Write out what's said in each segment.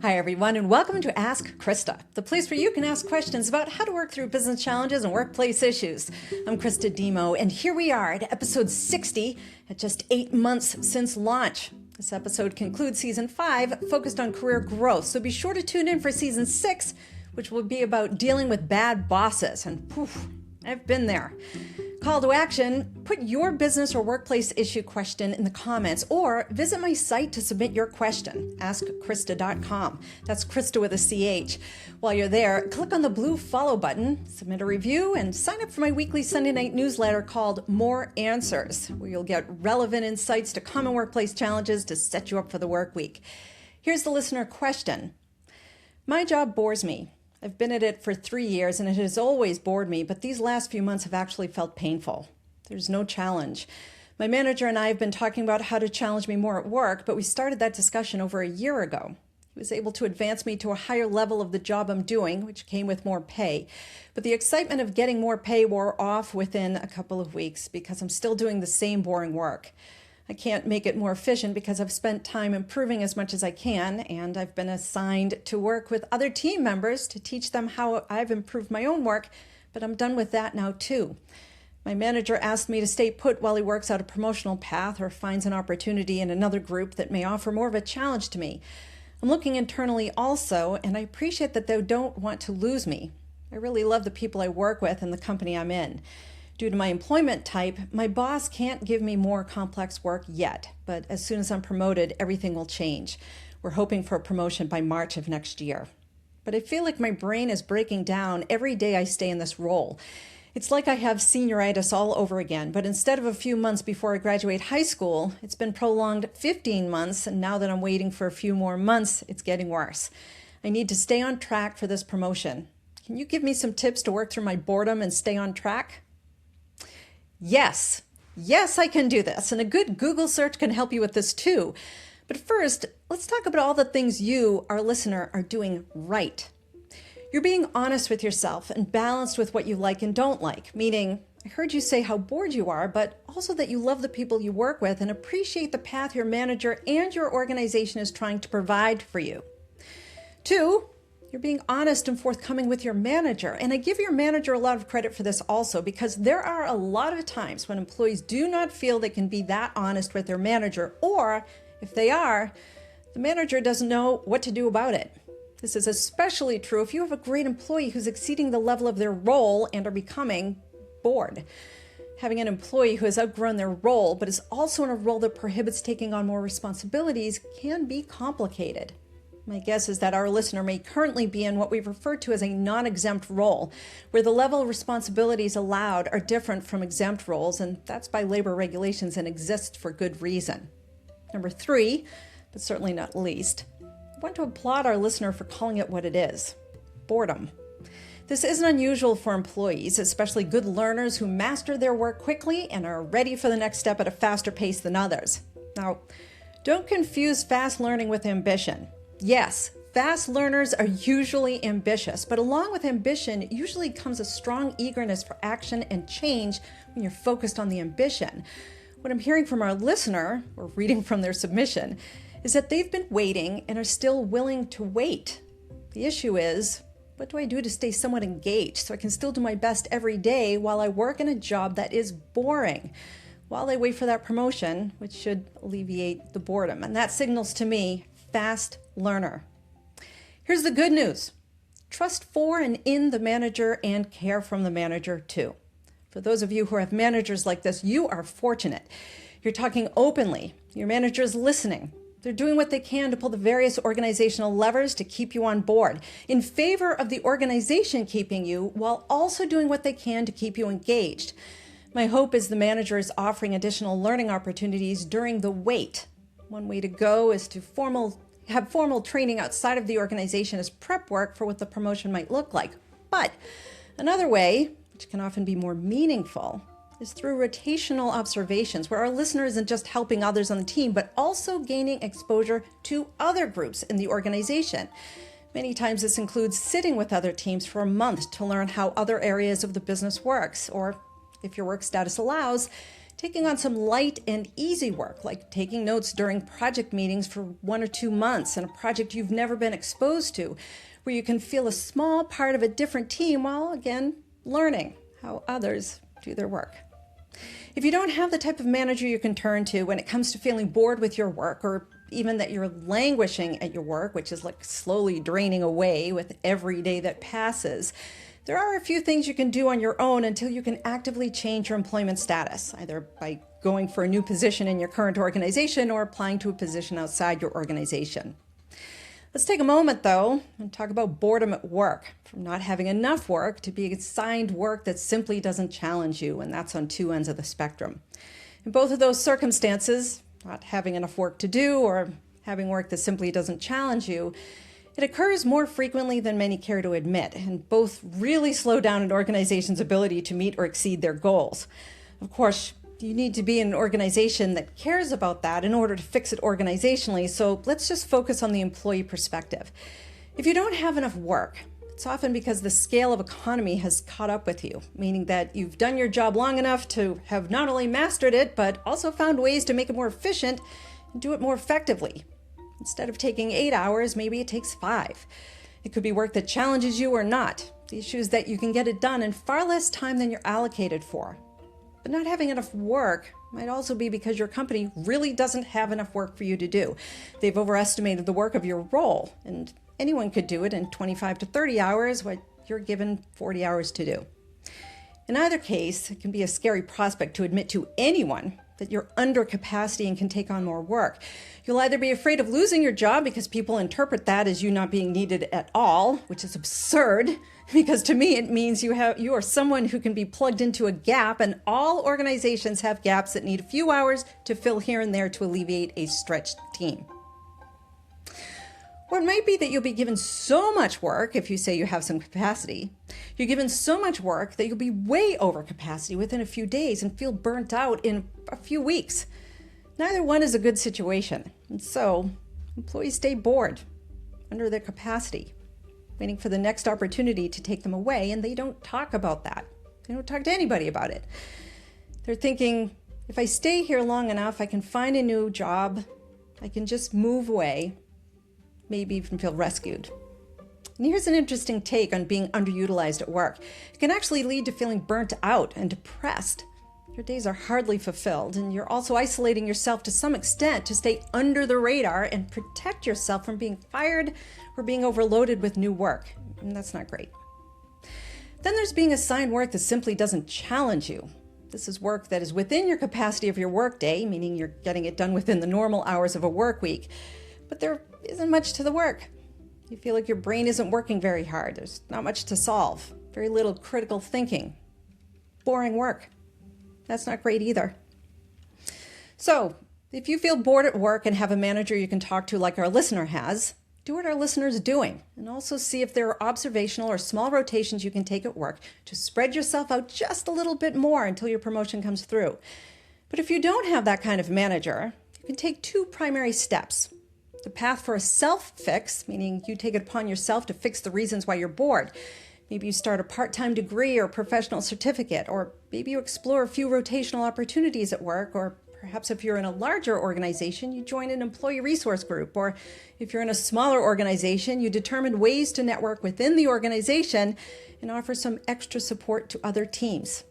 Hi, everyone, and welcome to Ask Christa, the place where you can ask questions about how to work through business challenges and workplace issues. I'm Christa Dhimo, and here we are at episode 60 at just 8 months since launch. This episode concludes season 5, focused on career growth, so be sure to tune in for season 6, which will be about dealing with bad bosses. And poof, I've been there. Call to action, put your business or workplace issue question in the comments or visit my site to submit your question, askchrista.com. That's Christa with a CH. While you're there, click on the blue follow button, submit a review, and sign up for my weekly Sunday night newsletter called More Answers, where you'll get relevant insights to common workplace challenges to set you up for the work week. Here's the listener question. My job bores me. I've been at it for 3 years and it has always bored me, but these last few months have actually felt painful. There's no challenge. My manager and I have been talking about how to challenge me more at work, but we started that discussion over a year ago. He was able to advance me to a higher level of the job I'm doing, which came with more pay. But the excitement of getting more pay wore off within a couple of weeks because I'm still doing the same boring work. I can't make it more efficient because I've spent time improving as much as I can, and I've been assigned to work with other team members to teach them how I've improved my own work, but I'm done with that now too. My manager asked me to stay put while he works out a promotional path or finds an opportunity in another group that may offer more of a challenge to me. I'm looking internally also, and I appreciate that they don't want to lose me. I really love the people I work with and the company I'm in. Due to my employment type, my boss can't give me more complex work yet, but as soon as I'm promoted, everything will change. We're hoping for a promotion by March of next year. But I feel like my brain is breaking down every day I stay in this role. It's like I have senioritis all over again, but instead of a few months before I graduate high school, it's been prolonged 15 months, and now that I'm waiting for a few more months, it's getting worse. I need to stay on track for this promotion. Can you give me some tips to work through my boredom and stay on track? Yes, I can do this, and a good Google search can help you with this too. But first, let's talk about all the things you, our listener, are doing right. You're being honest with yourself and balanced with what you like and don't like, meaning I heard you say how bored you are, but also that you love the people you work with and appreciate the path your manager and your organization is trying to provide for you. 2, you're being honest and forthcoming with your manager. And I give your manager a lot of credit for this also, because there are a lot of times when employees do not feel they can be that honest with their manager, or if they are, the manager doesn't know what to do about it. This is especially true if you have a great employee who's exceeding the level of their role and are becoming bored. Having an employee who has outgrown their role, but is also in a role that prohibits taking on more responsibilities can be complicated. My guess is that our listener may currently be in what we refer to as a non-exempt role, where the level of responsibilities allowed are different from exempt roles, and that's by labor regulations and exists for good reason. Number 3, but certainly not least, I want to applaud our listener for calling it what it is: boredom. This isn't unusual for employees, especially good learners who master their work quickly and are ready for the next step at a faster pace than others. Now, don't confuse fast learning with ambition. Yes, fast learners are usually ambitious, but along with ambition usually comes a strong eagerness for action and change when you're focused on the ambition. What I'm hearing from our listener, or reading from their submission, is that they've been waiting and are still willing to wait. The issue is, what do I do to stay somewhat engaged so I can still do my best every day while I work in a job that is boring, while I wait for that promotion, which should alleviate the boredom? And that signals to me fast learner. Here's the good news. Trust for and in the manager and care from the manager too. For those of you who have managers like this, you are fortunate. You're talking openly. Your manager is listening. They're doing what they can to pull the various organizational levers to keep you on board in favor of the organization keeping you, while also doing what they can to keep you engaged. My hope is the manager is offering additional learning opportunities during the wait. One way to go is to have formal training outside of the organization as prep work for what the promotion might look like. But another way, which can often be more meaningful, is through rotational observations, where our listener isn't just helping others on the team, but also gaining exposure to other groups in the organization. Many times this includes sitting with other teams for a month to learn how other areas of the business works, or if your work status allows, Taking on some light and easy work, like taking notes during project meetings for 1 or 2 months in a project you've never been exposed to, where you can feel a small part of a different team while, again, learning how others do their work. If you don't have the type of manager you can turn to when it comes to feeling bored with your work, or even that you're languishing at your work, which is like slowly draining away with every day that passes, there are a few things you can do on your own until you can actively change your employment status, either by going for a new position in your current organization or applying to a position outside your organization. Let's take a moment, though, and talk about boredom at work, from not having enough work to being assigned work that simply doesn't challenge you, and that's on two ends of the spectrum. In both of those circumstances, not having enough work to do or having work that simply doesn't challenge you, it occurs more frequently than many care to admit, and both really slow down an organization's ability to meet or exceed their goals. Of course, you need to be in an organization that cares about that in order to fix it organizationally, so let's just focus on the employee perspective. If you don't have enough work, it's often because the scale of economy has caught up with you, meaning that you've done your job long enough to have not only mastered it, but also found ways to make it more efficient and do it more effectively. Instead of taking 8 hours, maybe it takes 5. It could be work that challenges you or not. The issue is that you can get it done in far less time than you're allocated for. But not having enough work might also be because your company really doesn't have enough work for you to do. They've overestimated the work of your role, and anyone could do it in 25 to 30 hours, what you're given 40 hours to do. In either case, it can be a scary prospect to admit to anyone that you're under capacity and can take on more work. You'll either be afraid of losing your job because people interpret that as you not being needed at all, which is absurd, because to me it means you are someone who can be plugged into a gap, and all organizations have gaps that need a few hours to fill here and there to alleviate a stretched team. Or it might be that you'll be given so much work, if you say you have some capacity, you're given so much work that you'll be way over capacity within a few days and feel burnt out in a few weeks. Neither one is a good situation, and so employees stay bored, under their capacity, waiting for the next opportunity to take them away, and they don't talk about that. They don't talk to anybody about it. They're thinking, if I stay here long enough, I can find a new job, I can just move away, maybe even feel rescued. And here's an interesting take on being underutilized at work. It can actually lead to feeling burnt out and depressed. Your days are hardly fulfilled, and you're also isolating yourself to some extent to stay under the radar and protect yourself from being fired or being overloaded with new work. And that's not great. Then there's being assigned work that simply doesn't challenge you. This is work that is within your capacity of your workday, meaning you're getting it done within the normal hours of a work week. But there isn't much to the work. You feel like your brain isn't working very hard. There's not much to solve. Very little critical thinking. Boring work. That's not great either. So, if you feel bored at work and have a manager you can talk to like our listener has, do what our listener is doing, and also see if there are observational or small rotations you can take at work to spread yourself out just a little bit more until your promotion comes through. But if you don't have that kind of manager, you can take 2 primary steps. The path for a self-fix, meaning you take it upon yourself to fix the reasons why you're bored. Maybe you start a part-time degree or professional certificate, or maybe you explore a few rotational opportunities at work, or perhaps if you're in a larger organization, you join an employee resource group, or if you're in a smaller organization, you determine ways to network within the organization and offer some extra support to other teams.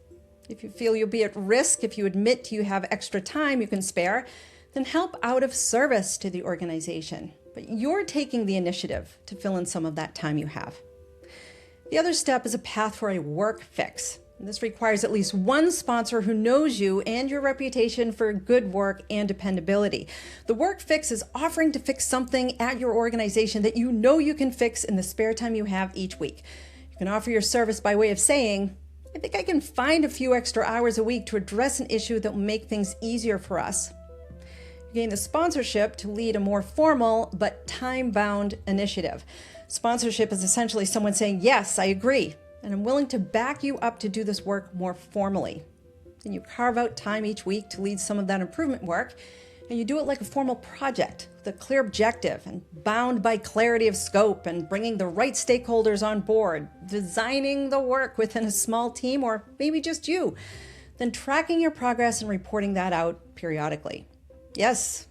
If you feel you'll be at risk, if you admit you have extra time you can spare, then help out of service to the organization. But you're taking the initiative to fill in some of that time you have. The other step is a path for a work fix. And this requires at least one sponsor who knows you and your reputation for good work and dependability. The work fix is offering to fix something at your organization that you know you can fix in the spare time you have each week. You can offer your service by way of saying, I think I can find a few extra hours a week to address an issue that will make things easier for us. You gain the sponsorship to lead a more formal but time-bound initiative. Sponsorship is essentially someone saying, yes, I agree, and I'm willing to back you up to do this work more formally. Then you carve out time each week to lead some of that improvement work, and you do it like a formal project with a clear objective and bound by clarity of scope and bringing the right stakeholders on board, designing the work within a small team or maybe just you. then tracking your progress and reporting that out periodically. Yes,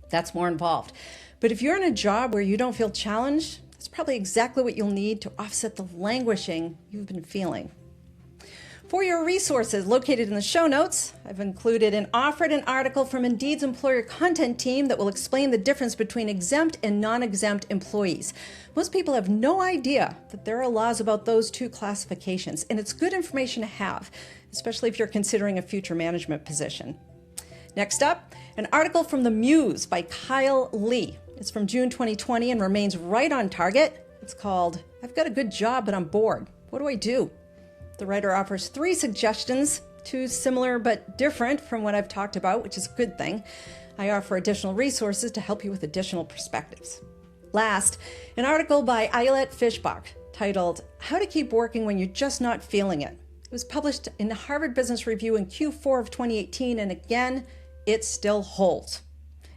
that's more involved. But if you're in a job where you don't feel challenged, that's probably exactly what you'll need to offset the languishing you've been feeling. For your resources located in the show notes, I've included and offered an article from Indeed's employer content team that will explain the difference between exempt and non-exempt employees. Most people have no idea that there are laws about those two classifications, and it's good information to have, especially if you're considering a future management position. Next up, an article from The Muse by Kyle Lee. It's from June 2020 and remains right on target. It's called, "I've got a good job, but I'm bored. What do I do?" The writer offers 3 suggestions, 2 similar but different from what I've talked about, which is a good thing. I offer additional resources to help you with additional perspectives. Last, an article by Ayelet Fishbach titled, "How to Keep Working When You're Just Not Feeling It." It was published in the Harvard Business Review in Q4 of 2018, and again, it still holds.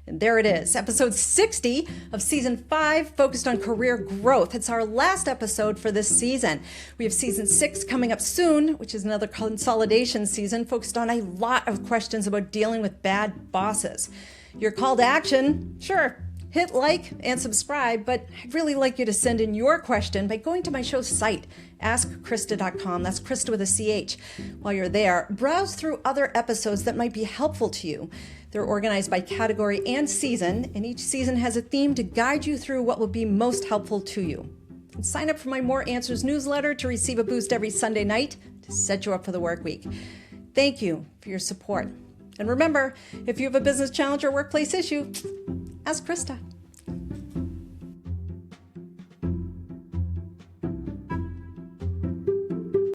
And there it is, episode 60 of season 5, focused on career growth. It's our last episode for this season. We have season 6 coming up soon, which is another consolidation season focused on a lot of questions about dealing with bad bosses. Your call to action, sure, hit like and subscribe, but I'd really like you to send in your question by going to my show's site, askchrista.com. That's Christa with a CH. While you're there, browse through other episodes that might be helpful to you. They're organized by category and season, and each season has a theme to guide you through what will be most helpful to you. And sign up for my More Answers newsletter to receive a boost every Sunday night to set you up for the work week. Thank you for your support. And remember, if you have a business challenge or workplace issue, ask Christa.